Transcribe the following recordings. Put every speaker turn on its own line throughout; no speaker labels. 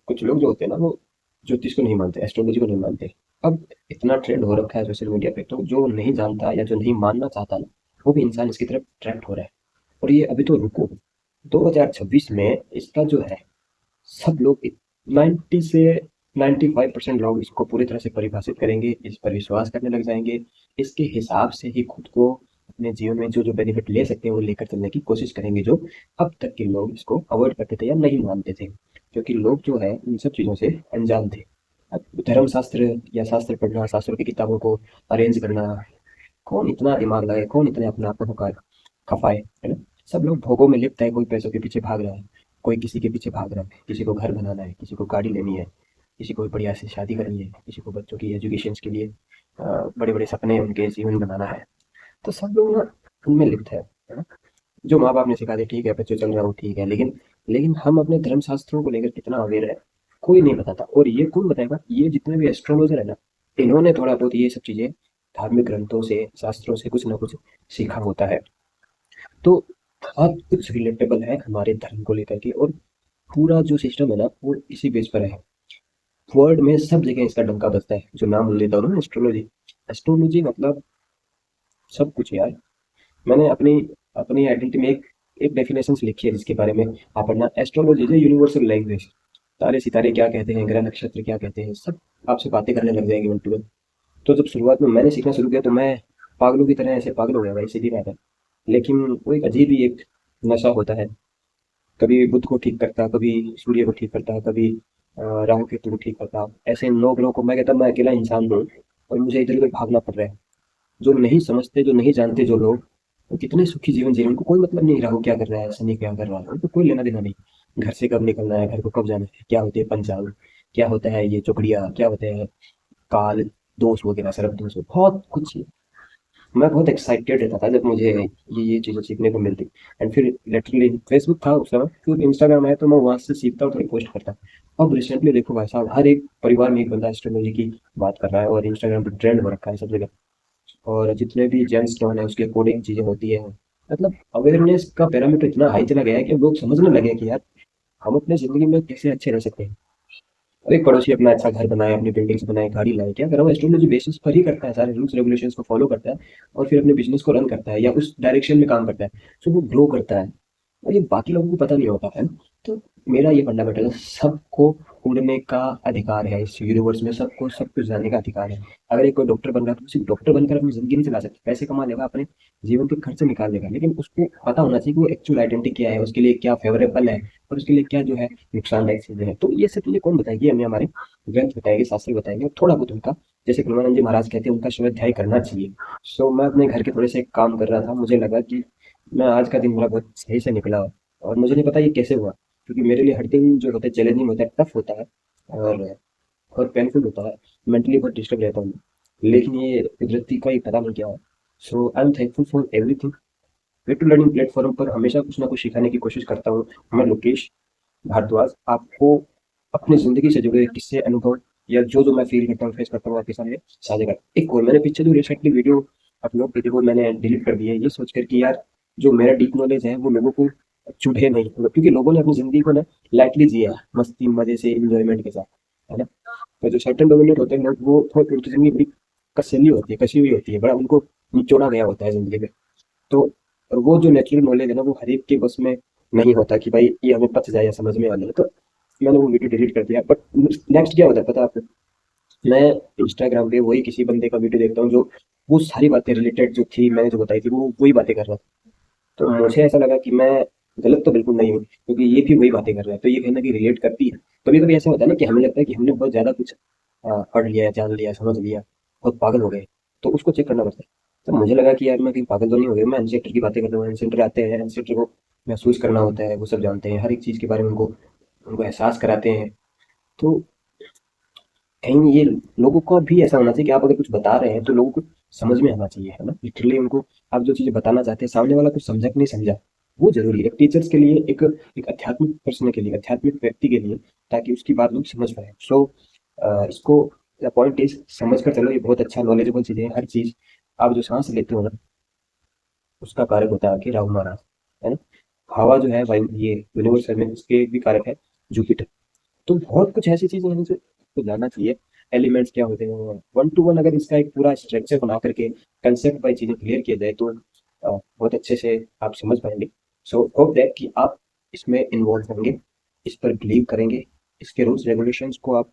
कुछ लोग जो होते हैं ना वो ज्योतिष को नहीं मानते, एस्ट्रोलॉजी को नहीं मानते। अब इतना ट्रेंड हो रखा है सोशल मीडिया पे, तो जो नहीं जानता या जो नहीं मानना चाहता ना, वो भी इंसान इसकी तरफ अट्रैक्ट हो रहा है। और ये अभी तो रुको, 2026 में इसका जो है, सब लोग 90 से 95% लोग इसको पूरी तरह से परिभाषित करेंगे, इस पर विश्वास करने लग जाएंगे। इसके हिसाब से ही खुद को अपने जीवन में जो जो बेनिफिट ले सकते हैं वो लेकर चलने की कोशिश करेंगे, जो अब तक के लोग इसको अवॉइड करते थे या नहीं मानते थे, क्योंकि लोग जो है इन सब चीज़ों से अनजान थे। अब धर्मशास्त्र या शास्त्र पढ़ना, शास्त्रों की किताबों को अरेंज करना, कौन इतना दिमाग लगाए, कौन इतने अपने आप को खपाए, है ना। सब लोग भोगों में लिप्त है, कोई पैसों के पीछे भाग रहा है, कोई किसी के पीछे भाग रहा है, किसी को घर बनाना है, किसी को गाड़ी लेनी है, किसी को बढ़िया से शादी करनी है, किसी को बच्चों की एजुकेशन के लिए बड़े बड़े सपने उनके जीवन बनाना है। तो सब लोग ना उनमें लिप्त है ना। जो माँ बाप ने सिखा दिया ठीक है, बच्चों चल रहा हूँ ठीक है, लेकिन लेकिन हम अपने धर्म शास्त्रों को लेकर कितना अवेयर है, कोई नहीं बताता। और ये कौन बताएगा, ये जितने भी एस्ट्रोलॉजर है ना, इन्होंने थोड़ा बहुत ये सब चीजें धार्मिक ग्रंथों से, शास्त्रों से कुछ ना कुछ सीखा होता है। तो बहुत कुछ रिलेटेबल है हमारे धर्म को लेकर के, और पूरा जो सिस्टम है ना वो इसी बेस पर है। वर्ल्ड में सब जगह इसका डंका बजता है, जो नाम लेता हूँ ना एस्ट्रोलॉजी। एस्ट्रोलॉजी मतलब सब कुछ यार। मैंने अपनी अपनी आइडेंटिटी में एक एक डेफिनेशन लिखी है जिसके बारे में आप पढ़ना। Astrology is universal language. तारे सितारे क्या कहते हैं, ग्रह नक्षत्र क्या कहते हैं, सब आपसे बातें करने लग जाएंगे वन टू वन। तो जब शुरुआत में मैंने सीखना शुरू किया तो मैं पागलों की तरह ऐसे पागल हो गया भाई, सीधी बात है। लेकिन वो एक अजीब ही एक नशा होता है। कभी बुध को ठीक करता, कभी सूर्य को ठीक करता, कभी राहु केतु को ठीक करता। ऐसे 9 ग्रहों को मैं कहता मैं अकेला इंसान हूँ और मुझे इधर उधर भागना पड़ रहा है। जो नहीं समझते, जो नहीं जानते जो लोग, वो कितने सुखी जीवन जी रहे हैं, उनको कोई मतलब नहीं राहु क्या कर रहा है, शनि क्या कर रहा है, उनको कोई लेना देना नहीं। घर से कब निकलना है, घर को कब जाना है, क्या होते हैं पंचांग, क्या होता है ये चौकड़िया, क्या होते हैं काल दोष वगैरह, सर्प दोष, बहुत कुछ। मैं बहुत एक्साइटेड रहता था जब मुझे ये चीज़ें सीखने को मिलती। एंड फिर लिटरली फेसबुक था उस समय, फिर इंस्टाग्राम आया तो मैं वहाँ से सीखता और थोड़ी पोस्ट करता। अब रिसेंटली देखो भाई साहब, हर एक परिवार में एक बंदा एस्ट्रोलॉजी की बात कर रहा है, और इंस्टाग्राम पे ट्रेंड हो रखा है सब जगह। और जितने भी जेम्स स्टोन है उसके अकॉर्डिंग चीज़ें होती है। मतलब अवेयरनेस का पैरामीटर इतना हाई चला गया है कि लोग समझने लगे कि यार हम अपने ज़िंदगी में कैसे अच्छे रह सकते हैं। और एक पड़ोसी अपना अच्छा घर बनाए, अपनी बिल्डिंग्स बनाए, गाड़ी लाए, क्या करा वो एस्ट्रोलॉजी बेसिस पर ही करता है, सारे रूल्स रेगुलेशंस को फॉलो करता है और फिर अपने बिजनेस को रन करता है या उस डायरेक्शन में काम करता है, सो वो ग्रो करता है। और ये बाकी लोगों को पता नहीं होता है। तो मेरा ये फंडामेंटल है, सबको उड़ने का अधिकार है इस यूनिवर्स में, सबको सब कुछ जानने का अधिकार है। अगर एक कोई डॉक्टर बन रहा है तो सिर्फ डॉक्टर बनकर अपनी जिंदगी नहीं चला सकता, पैसे कमा लेगा, अपने जीवन के खर्चे निकाल लेगा, लेकिन उसको पता होना चाहिए कि वो एक्चुअल आइडेंटिटी क्या है, उसके लिए क्या फेवरेबल है और उसके लिए क्या जो है नुकसानदायक चीजें हैं। तो ये सब चीजें कौन बताएगी, हमें हमारे ग्रंथ बताएंगे, शास्त्र बताएंगे, और थोड़ा बहुत उनका, जैसे गुरुनानंद जी महाराज कहते हैं, उनका स्वाध्याय करना चाहिए। सो मैं अपने घर के थोड़े से काम कर रहा था, मुझे लगा कि मैं आज का दिन मेरा बहुत सही से निकला, और मुझे नहीं पता ये कैसे हुआ, क्योंकि मेरे लिए हर दिन जो होता है चैलेंजिंग होता है, टफ होता है, और पेनफुल होता है। मेंटली बहुत डिस्टर्ब रहता हूँ, लेकिन ये कुदरती का ही पता नहीं क्या है। So I am thankful for everything. Way to learning platform पर हमेशा कुछ ना कुछ सिखाने की कोशिश करता हूँ। मैं लोकेश भारद्वाज, आपको अपनी ज़िंदगी से जुड़े किस्से, अनुभव या जो जो मैं फ़ील करता हूँ, फेस करता हूँ, आपके सामने साझा करता हूँ। एक और मैंने पीछे जो रिसेंटली वीडियो अपलोड की थी वो मैंने डिलीट कर दी है, ये सोचकर कि यार जो मेरा डीप नॉलेज है वो लोगों को चुभे नहीं, मतलब क्योंकि लोगों ने अपनी ज़िंदगी को ना लाइटली जिया है, मस्ती मज़े से, एन्जॉयमेंट के साथ, है ना। तो जो सर्टेन डोमिनेट होते हैं लोग, वो थोड़ी उनकी ज़िंदगी बड़ी कसैली होती है, कसी हुई होती है, बड़ा उनको निचोड़ा गया होता है ज़िंदगी में। तो और वो जो नेचुरल नॉलेज है ना वो हर एक के बस में नहीं होता कि भाई ये हमें पच जाए या समझ में आ जाए। तो मैंने वो वीडियो डिलीट कर दिया। बट नेक्स्ट क्या होता है पता है आपको, मैं इंस्टाग्राम पे वही किसी बंदे का वीडियो देखता हूँ जो वो सारी बातें रिलेटेड जो थी मैंने जो बताई थी वो वही बातें कर रहा था। तो मुझे ऐसा लगा कि मैं गलत तो बिल्कुल नहीं हूँ, क्योंकि ये भी वही बातें कर रहा है, तो ये कहीं ना कहीं रिलेट करती है। कभी कभी ऐसा होता है ना कि हमें लगता है कि हमने बहुत ज्यादा कुछ पढ़ लिया, जान लिया, समझ लिया, बहुत पागल हो गए, तो उसको चेक करना पड़ता है। तो मुझे लगा कि यार मैं कहीं पागल तो नहीं हो गया, मैं एंसेस्टर की बातें करता हूँ, एंसेस्टर आते हैं, एंसेस्टर को महसूस करना होता है, वो सब जानते हैं, हर एक चीज़ के बारे में उनको उनको एहसास कराते हैं। तो कहीं ये लोगों को भी ऐसा होना चाहिए कि आप अगर कुछ बता रहे हैं तो लोगों को समझ में आना चाहिए, है ना। लिटरली उनको आप जो चीज़ें बताना चाहते हैं, सामने वाला कुछ समझा कि नहीं समझा, वो ज़रूरी है। एक टीचर्स के लिए, एक आध्यात्मिक पर्सन के लिए, आध्यात्मिक व्यक्ति के लिए, ताकि उसकी बात लोग समझ पाएँ। सो इसको द पॉइंट इज़ समझ कर चलो, ये बहुत अच्छा नॉलेजेबल चीज़ है। हर चीज़ आप जो साँस लेते हो ना, उसका कारक होता है आपके राहु महाराज, है ना। हवा जो है वायु, ये यूनिवर्स में, इसके भी कारक है जुपिटर। तो बहुत कुछ ऐसी चीजें हैं जो तो जानना चाहिए। एलिमेंट्स क्या होते हैं, वन टू वन अगर इसका एक पूरा स्ट्रक्चर बना करके कंसेप्ट बाई चीजें क्लियर किया जाए तो बहुत अच्छे से आप समझ पाएंगे। सो होप दैट कि आप इसमें इन्वॉल्व होंगे, इस पर बिलीव करेंगे, इसके रूल्स रेगुलेशंस को आप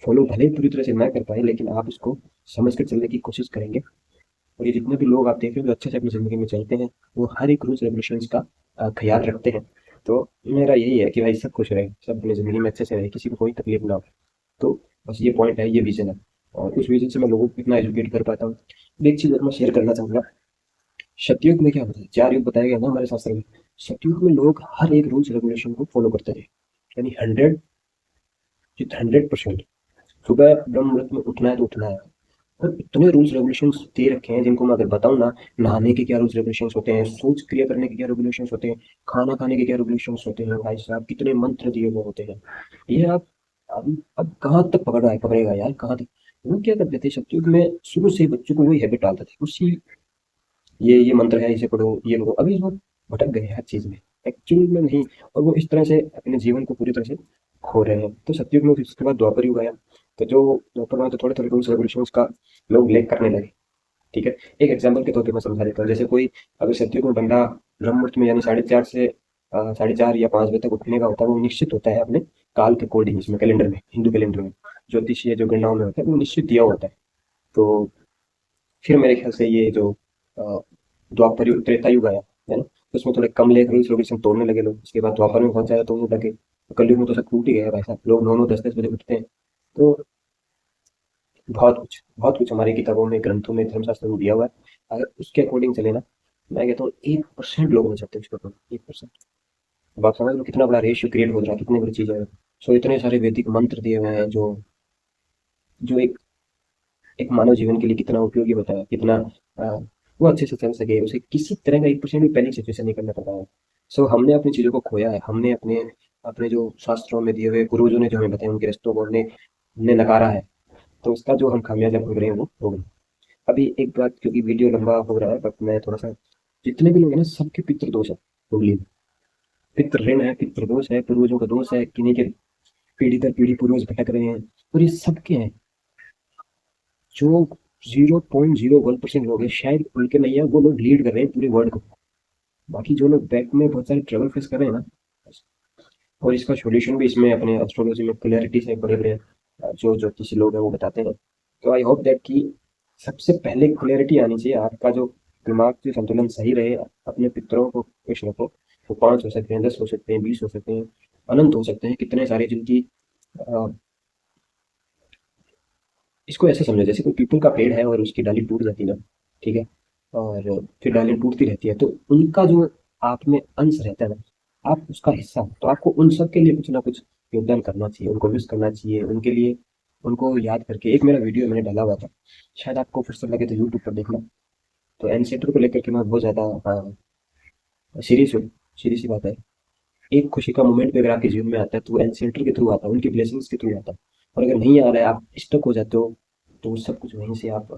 फॉलो भले ही पूरी तरह से ना कर पाए लेकिन आप इसको समझ कर चलने की कोशिश करेंगे। और ये जितने भी लोग आप देख रहे हो जो अच्छे से अपनी ज़िंदगी में चलते हैं वो हर एक रूल्स रेगुलेशंस का ख्याल रखते हैं। तो मेरा यही है कि भाई सब खुश रहे, सब अपनी ज़िंदगी में अच्छे से रहे, किसी को कोई तकलीफ ना हो। तो बस ये पॉइंट है, ये विजन है, और उस विजन से मैं लोगों को कितना एजुकेट कर पाता हूँ। एक चीज़ और मैं शेयर करना चाहूँगा। सतयुग में क्या होता है, 4 युग बताया गया ना हमारे शास्त्र में। सतयुग में लोग हर एक रूल्स रेगुलेशन को फॉलो करते थे, यानी 100% सुबह ब्रह्म मुहूर्त में उठना है तो उठना है। और इतने रूल्स रेगुलेशंस दे रखे हैं जिनको मैं अगर बताऊं ना, नहाने के क्या रूल्स रेगुलेशंस होते हैं, शौच क्रिया करने के क्या रेगुलेशंस होते हैं, खाना खाने के क्या रेगुलेशंस होते हैं, भाई साहब कितने मंत्र दिए हुए होते हैं। ये आप अब कहाँ तक पकड़ रहा है, पकड़ेगा यार कहाँ तक। वो क्या करते थे सतयुग में, शुरू से ही बच्चों को वही हैबिट डालते थे उसी, ये मंत्र है इसे पढ़ो ये लो। अभी वो भटक गए हैं हर चीज में, एक्चुअल में नहीं। और वो इस तरह से अपने जीवन को पूरी तरह से खो रहे हैं। तो सतयुग में उसके बाद द्वापर युग आया। तो जो द्वापर में तो थोड़े थोड़े रूल्स रेगुलेशंस का लोग लेक करने लगे। ठीक है, एक एग्जांपल के तौर पे मैं समझा देता हूँ। जैसे कोई अगर सतयुग में बंदा ब्रह्म मुहूर्त में यानी 4:30 से 4:30 या 5 बजे तक उठने का होता है, वो निश्चित होता है अपने काल के अकॉर्डिंग, इसमें कैलेंडर में, हिंदू कैलेंडर में, ज्योतिषीय जो गणनाओं में होता है वो निश्चित दिया होता है। तो फिर मेरे ख्याल से ये जो अ, द्वापर युग त्रेता युग आया है ना, तो उसमें थोड़े कम लेख रूल्स रेगुलेशन तोड़ने लगे लोग। उसके बाद द्वापर में बहुत ज्यादा तोड़ने लगे, तो कलयुग में तो सब टूट ही गया भाई साहब, लोग 9 9 10 10 बजे उठते हैं। तो बहुत कुछ हमारी किताबों में, ग्रंथों में, धर्मशास्त्र में दिया हुआ है। अगर उसके अकॉर्डिंग चले ना, मैं कहता हूँ 1% लोग बच सकते हैं उसके ऊपर, 1%। अब आप समझ लो कितना बड़ा रेशियो क्रिएट हो रहा है, कितनी बड़ी चीज है। सो इतने सारे वैदिक मंत्र दिए हुए हैं जो जो एक एक मानव जीवन के लिए कितना उपयोगी होता है, कितना वो अच्छे से चल सके, उसे किसी तरह का 1% भी पैनिक सिचुएशन नहीं करना पड़ता है। सो हमने अपनी चीज़ों को खोया है, हमने अपने अपने जो शास्त्रों में दिए हुए पूर्वजों ने जो हमें बताया उनके रास्तों को हमने नकारा है। तो उसका जो हम खामियाजा भुगत रहे हैं वो हो गई। अभी एक बात, क्योंकि वीडियो लंबा हो रहा है, बट मैं थोड़ा सा, जितने भी लोग हैं ना सबके पितृ दोष है कुंडली में। पितृ ऋण है, पितृ दोष है, पूर्वजों का दोष है, किन्हीं के पीढ़ी दर पीढ़ी पूर्वज भटक रहे हैं। और ये सबके हैं। जो 0.01% लोग हैं, शायद उनके नहीं है, वो लोग लीड कर रहे हैं पूरे वर्ल्ड को। बाकी जो लोग बैक में बहुत सारे ट्रबल फेस कर रहे हैं ना, और इसका सॉल्यूशन भी इसमें अपने एस्ट्रोलॉजी में क्लैरिटी से बड़े बड़े जो ज्योतिषी लोग हैं वो बताते हैं। तो आई होप दैट कि सबसे पहले क्लैरिटी आनी चाहिए, आपका जो दिमाग के संतुलन सही रहे। अपने पितरों को खुश रखो। वो 5 हो सकते हैं, 10 हो सकते हैं, 20 हो सकते हैं, अनंत हो सकते हैं, कितने सारे जिनकी अ, इसको ऐसे समझो जैसे कोई पीपल का पेड़ है और उसकी डाली टूट जाती है ना, ठीक है, और फिर डाली टूटती रहती है, तो उनका जो आप में अंश रहता है ना, आप उसका हिस्सा हो। तो आपको उन सब के लिए कुछ ना कुछ योगदान करना चाहिए, उनको विश करना चाहिए, उनके लिए उनको याद करके। एक मेरा वीडियो मैंने डाला हुआ था, शायद आपको फुर्सत लगे तो यूट्यूब पर देखना। तो एंसेटर को लेकर के मैं बहुत ज़्यादा सीरियस हूँ, सीधी सी बात है। एक खुशी का मोमेंट भी अगर आपके जीवन में आता है तो वो एंसेटर के थ्रू आता है, उनकी ब्लेसिंग्स के थ्रू आता है। और अगर नहीं आ रहा है, आप स्टक हो जाते हो, तो वो सब कुछ वहीं से आप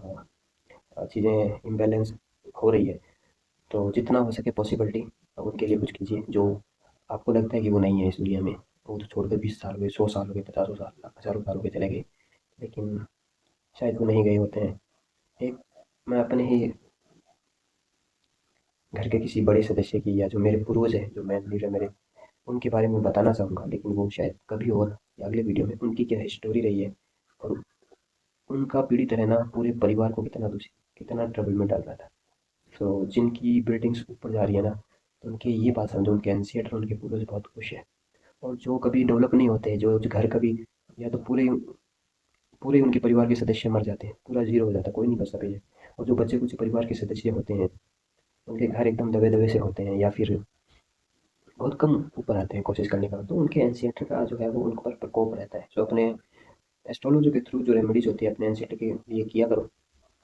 चीज़ें इम्बैलेंस हो रही है। तो जितना हो सके पॉसिबिलिटी उनके लिए कुछ कीजिए, जो आपको लगता है कि वो नहीं है इस दुनिया में। वो तो छोड़ के 20 साल हो गए, 100 साल हो गए, 50 साल, हज़ारों साल हो गए, चले गए, लेकिन शायद वो नहीं गए होते हैं। एक मैं अपने ही घर के किसी बड़े सदस्य की, या जो मेरे पूर्वज हैं, जो मैन लीडर मेरे, उनके बारे में बताना चाहूँगा, लेकिन वो शायद कभी और या अगले वीडियो में उनकी क्या स्टोरी रही है, और उनका पीड़ित रहना पूरे परिवार को कितना ट्रबल में डाल रहा था। तो जिनकी बिल्डिंग्स ऊपर जा रही है ना, तो उनके ये बात समझो, उनके एनसीआर और उनके पूर्वज बहुत खुश है। और जो कभी डेवलप नहीं होते, जो घर कभी, या तो पूरे पूरे उनके परिवार के सदस्य मर जाते हैं, पूरा जीरो हो जाता है, कोई नहीं बचता पीछे। और जो बच्चे कुछ परिवार के सदस्य होते हैं, उनके घर एकदम दबे दबे से होते हैं, या फिर बहुत कम ऊपर आते हैं कोशिश करने का, तो उनके एनसीईआरटी का जो है वो उन पर प्रकोप रहता है। तो अपने एस्ट्रोलॉजी के थ्रू जो रेमेडीज होती है अपने एनसीईआरटी के लिए किया करो।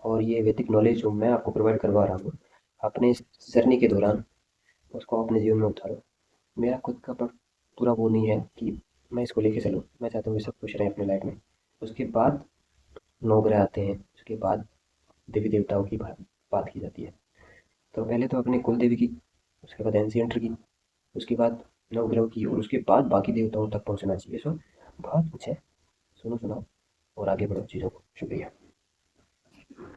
और ये वैदिक नॉलेज जो मैं आपको प्रोवाइड करवा रहा हूँ, अपने इस जर्नी के दौरान उसको अपने जीवन में उतारो। मेरा खुद का पूरा वो नहीं है कि मैं इसको लेके चलूँ, मैं चाहता हूँ कि सब खुश रहें अपनी लाइफ में। उसके बाद 9 ग्रह आते हैं, उसके बाद देवी देवताओं की बात की जाती है। तो पहले तो अपने कुल देवी की, उसके बाद एनसीएंटर की, उसके बाद नवग्रह की, और उसके बाद बाकी देवताओं तक पहुंचना चाहिए। सो बहुत कुछ है। सुनो सुनाओ और आगे बढ़ो चीज़ों को। शुक्रिया।